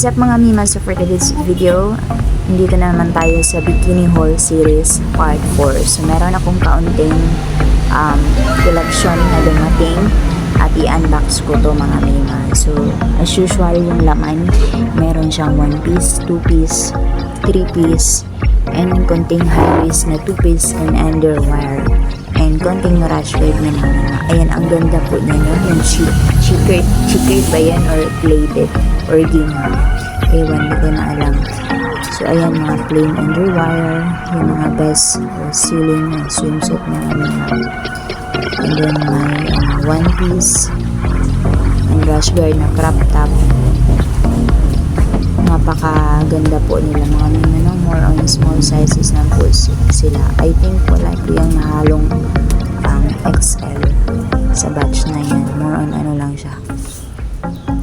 What's up mga Mima? So for today's video, dito na naman tayo sa Bikini Haul Series Part 4. So meron akong kaunting collection na dumating at i-unbox ko to mga Mima. So as usual yung laman, meron siyang 1 piece, 2 piece, 3 piece, and konting high-waist na 2 piece and underwear. And konting rush wave na mga. Ayan, ang ganda po niya, no? Yung chickered ba yan or plated or gingham? Ewan, hindi ko na alam. So ayan, mga plain underwire, yung mga best ceiling swimsuit na mga. And then may one piece and rush guard na crop top. Napakaganda po nila mga mima, no? More on small sizes na po sila. I think wala po yung nahalong XL sa batch na yan. More on ano lang siya,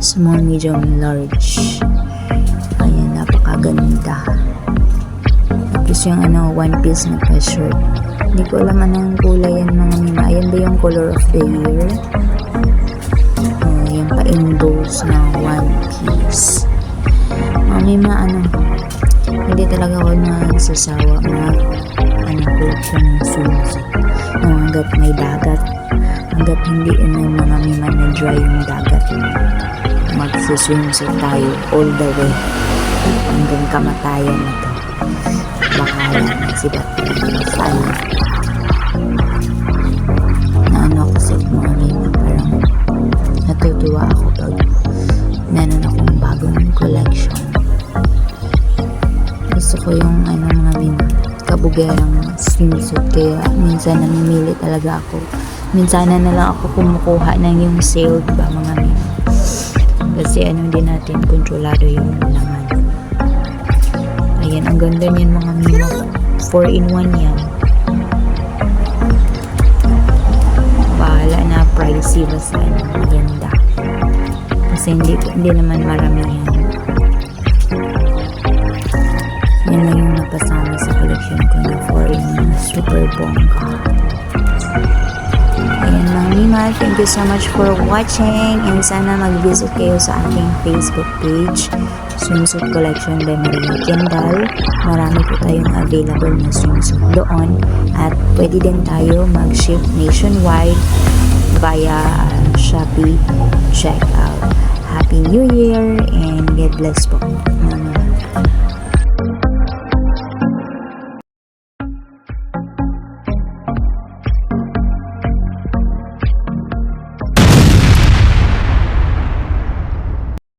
small, medium, large. Ayan, napakaganda. Tapos yung one piece na pa-shirt. Hindi ko alam anong kulay yan mga mima. Ayan ba yung color of the year? Yung pa-indoors na one piece. Mga mima, hindi talaga ako nagsasawa collection ng swimsuit. Hanggat may dagat, hanggat hindi na mga mima na dry yung dagat, magsuswimsuit tayo all the way hanggang kamatayan na to. Bahala na si saan na ako sa mga mima. Parang natutuwa ako pag meron akong bagong collection. Gusto ko yung mga mima, kabugerang swimsuit, kaya minsan namimili talaga ako. Minsan na lang ako kumukuha ng yung sale, diba mga mima? Kasi din natin, kontrolado yung laman. Ayan, ang ganda niyan mga mima. 4-in-1 yan. Bahala na, pricey basta maganda. Kasi hindi naman marami yan. Yan lang yung napasama sa collection ko na 4-in-1 super bongga. Ayan mga mima, thank you so much for watching, and sana mag-visit kayo sa aking Facebook page, Swimsuit Collection by Maria Kendall. Marami po tayong available na swimsuit doon, at pwede din tayo mag-ship nationwide via Shopee checkout. Happy New Year and God bless po mga